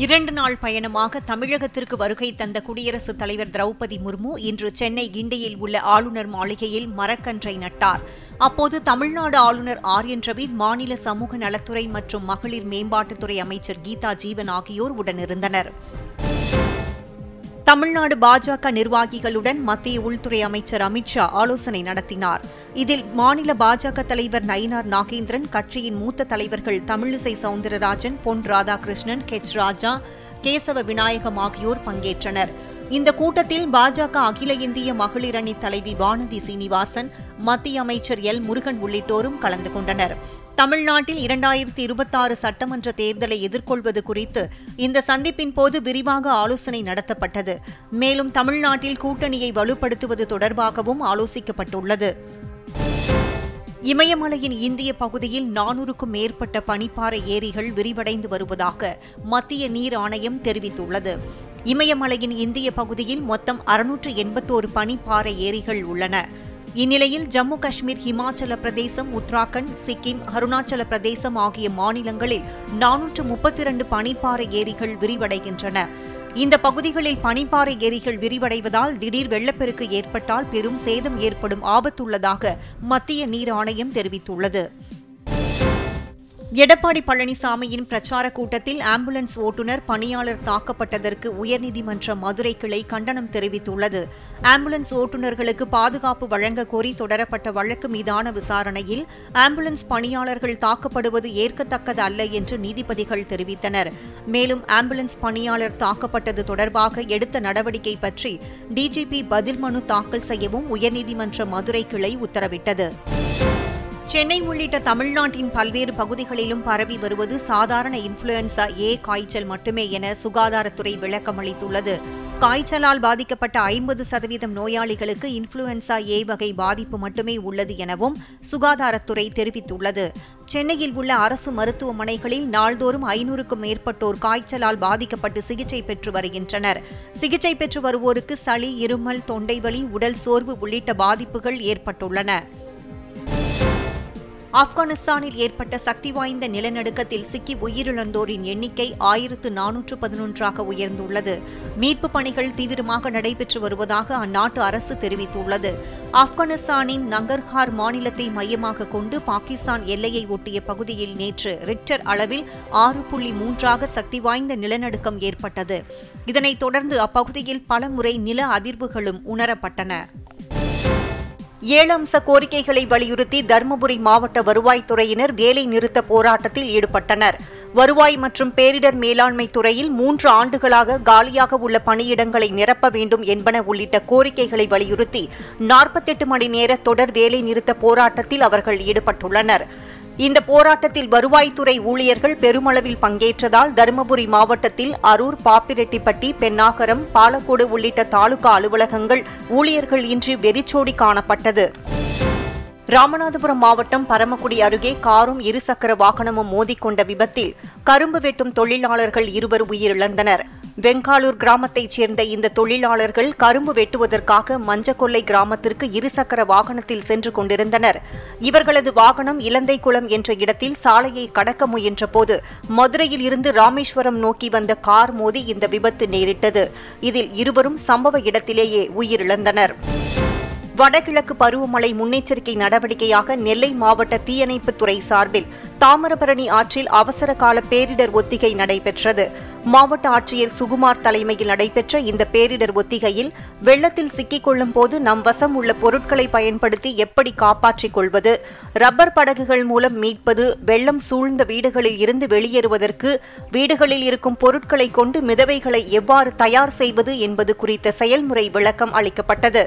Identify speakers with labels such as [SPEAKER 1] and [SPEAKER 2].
[SPEAKER 1] 2 நாள் பயணமாக தமிழகத்திற்கு வருகை தந்த குடியரசுத் தலைவர் திரௌபதி முர்மு இன்று சென்னை கிண்டியில் உள்ள ஆளுநர் மாளிகையில் மரக்கன்றை நட்டார். அப்போது தமிழ்நாடு ஆளுநர் ஆர்.என். ரவி, மாநில சமூக நலத்துறை மற்றும் மகளிர் மேம்பாட்டுத்துறை அமைச்சர் கீதா ஜீவன் ஆகியோர் உடனிருந்தனர். தமிழ்நாடு பாஜக நிர்வாகிகளுடன் மத்திய உள்துறை அமைச்சர் அமித் ஷா ஆலோசனை நடத்தினார். இதில் மாநில பாஜக தலைவர் நயினார் நாகேந்திரன், கட்சியின் மூத்த தலைவர்கள் தமிழிசை சவுந்தரராஜன், பொன் ராதாகிருஷ்ணன், கெச் ராஜா, கேசவ விநாயகம் ஆகியோர் பங்கேற்றனர். இந்த கூட்டத்தில் பாஜக அகில இந்திய மகளிர் அணி தலைவி வானதி சீனிவாசன், மத்திய அமைச்சர் எல். முருகன் உள்ளிட்டோரும் கலந்து கொண்டனர். தமிழ்நாட்டில் 2026 சட்டமன்ற தேர்தலை எதிர்கொள்வது குறித்து இந்த சந்திப்பின் போது விரிவாக ஆலோசனை நடத்தப்பட்டது. மேலும் தமிழ்நாட்டில் கூட்டணியை வலுப்படுத்துவது தொடர்பாகவும் ஆலோசிக்கப்பட்டுள்ளது. இமயமலையின் இந்திய பகுதியில் 400க்கும் மேற்பட்ட பனிப்பாறை ஏரிகள் விரிவடைந்து வருவதாக மத்திய நீர் ஆணையம் தெரிவித்துள்ளது. இமயமலையின் இந்திய பகுதியில் மொத்தம் 681 பனிப்பாறை ஏரிகள் உள்ளன. இந்நிலையில் ஜம்மு காஷ்மீர், ஹிமாச்சல பிரதேசம், உத்தராகண்ட், சிக்கிம், அருணாச்சல பிரதேசம் ஆகிய மாநிலங்களில் 432 பனிப்பாறை ஏரிகள் விரிவடைகின்றன. இந்த பகுதிகளில் பனிப்பாறை ஏரிகள் விரிவடைவதால் திடீர் வெள்ளப்பெருக்கு ஏற்பட்டால் பெரும் சேதம் ஏற்படும் ஆபத்துள்ளதாக மத்திய நீர் ஆணையம் தெரிவித்துள்ளது. எடப்பாடி பழனிசாமியின் பிரச்சார கூட்டத்தில் ஆம்புலன்ஸ் ஓட்டுநர், பணியாளர் தாக்கப்பட்டதற்கு உயர்நீதிமன்ற மதுரை கிளை கண்டனம் தெரிவித்துள்ளது. ஆம்புலன்ஸ் ஓட்டுநர்களுக்கு பாதுகாப்பு வழங்க கோரி தொடரப்பட்ட வழக்கு மீதான விசாரணையில் ஆம்புலன்ஸ் பணியாளர்கள் தாக்கப்படுவது ஏற்கத்தக்கது அல்ல என்று நீதிபதிகள் தெரிவித்தனர். மேலும் ஆம்புலன்ஸ் பணியாளர் தாக்கப்பட்டது தொடர்பாக எடுத்த நடவடிக்கை பற்றி டிஜிபி பதில் மனு தாக்கல் செய்யவும் உயர்நீதிமன்ற மதுரை கிளை உத்தரவிட்டது. சென்னை உள்ளிட்ட தமிழ்நாட்டின் பல்வேறு பகுதிகளிலும் பரவி வருவது சாதாரண இன்ஃபுளுவன்சா ஏ காய்ச்சல் மட்டுமே என சுகாதாரத்துறை விளக்கம் அளித்துள்ளது. காய்ச்சலால் பாதிக்கப்பட்ட 50% நோயாளிகளுக்கு இன்ஃபுளுவன்சா ஏ வகை பாதிப்பு மட்டுமே உள்ளது எனவும் சுகாதாரத்துறை தெரிவித்துள்ளது. சென்னையில் உள்ள அரசு மருத்துவமனைகளில் நாள்தோறும் 500க்கும் மேற்பட்டோர் காய்ச்சலால் பாதிக்கப்பட்டு சிகிச்சை பெற்று வருகின்றனர். சிகிச்சை பெற்று வருவோருக்கு சளி, இருமல், தொண்டைவலி, உடல் சோர்வு உள்ளிட்ட பாதிப்புகள் ஏற்பட்டுள்ளன. ஆப்கானிஸ்தானில் ஏற்பட்ட சக்தி வாய்ந்த நிலநடுக்கத்தில் சிக்கி உயிரிழந்தோரின் எண்ணிக்கை 1411ஆக உயர்ந்துள்ளது. மீட்புப் பணிகள் தீவிரமாக நடைபெற்று வருவதாக அந்நாட்டு அரசு தெரிவித்துள்ளது. ஆப்கானிஸ்தானின் நங்கர்ஹார் மாநிலத்தை மையமாக கொண்டு பாகிஸ்தான் எல்லையை ஒட்டிய பகுதியில் நேற்று ரிக்டர் அளவில் 6.3ஆக சக்தி வாய்ந்த நிலநடுக்கம் ஏற்பட்டது. இதனைத் தொடர்ந்து அப்பகுதியில் பலமுறை நில அதிர்வுகளும் உணரப்பட்டன. 7 அம்ச கோரிக்கைகளை வலியுறுத்தி தருமபுரி மாவட்ட வருவாய்த்துறையினர் வேலை நிறுத்த போராட்டத்தில் ஈடுபட்டனர். வருவாய் மற்றும் பேரிடர் மேலாண்மை துறையில் 3 ஆண்டுகளாக காலியாக உள்ள பணியிடங்களை நிரப்ப வேண்டும் என்பன உள்ளிட்ட கோரிக்கைகளை வலியுறுத்தி 48 மணி நேர தொடர் வேலை நிறுத்த போராட்டத்தில் அவர்கள் ஈடுபட்டுள்ளனர். இந்த போராட்டத்தில் வருவாய்த்துறை ஊழியர்கள் பெருமளவில் பங்கேற்றதால் தருமபுரி மாவட்டத்தில் அரூர், பாப்பிரெட்டிப்பட்டி, பென்னாகரம், பாலக்கோடு உள்ளிட்ட தாலுகா அலுவலகங்கள் ஊழியர்கள் இன்றி வெறிச்சோடி காணப்பட்டது. ராமநாதபுரம் மாவட்டம் பரமக்குடி அருகே காரும் இருசக்கர வாகனமும் மோதிக்கொண்ட விபத்தில் கரும்பு வெட்டும் தொழிலாளர்கள் 2 உயிரிழந்தனர். வெங்காலூர் கிராமத்தைச் சேர்ந்த இந்த தொழிலாளர்கள் கரும்பு வெட்டுவதற்காக மஞ்சக்கொல்லை கிராமத்திற்கு இருசக்கர வாகனத்தில் சென்று கொண்டிருந்தனர். இவர்களது வாகனம் இலந்தைக்குளம் என்ற இடத்தில் சாலையை கடக்க முயன்றபோது மதுரையில் இருந்து ராமேஸ்வரம் நோக்கி வந்த கார் மோதி இந்த விபத்து நேரிட்டது. இதில் 2 சம்பவ இடத்திலேயே உயிரிழந்தனர். வடகிழக்கு பருவமழை முன்னெச்சரிக்கை நடவடிக்கையாக நெல்லை மாவட்ட தீயணைப்புத்துறை சார்பில் தாமிரபரணி ஆற்றில் அவசர கால பேரிடர் ஒத்திகை நடைபெற்றது. மாவட்ட ஆட்சியர் சுகுமார் தலைமையில் நடைபெற்ற இந்த பேரிடர் ஒத்திகையில் வெள்ளத்தில் சிக்கிக் கொள்ளும் போது நம் வசம் உள்ள பொருட்களை பயன்படுத்தி எப்படி காப்பாற்றிக் கொள்வது, ரப்பர் படகுகள் மூலம் மீட்பது, வெள்ளம் சூழ்ந்த வீடுகளில் இருந்து வெளியேறுவதற்கு வீடுகளில் இருக்கும் பொருட்களை கொண்டு மிதவைகளை எவ்வாறு தயார் செய்வது என்பது குறித்த செயல்முறை விளக்கம் அளிக்கப்பட்டது.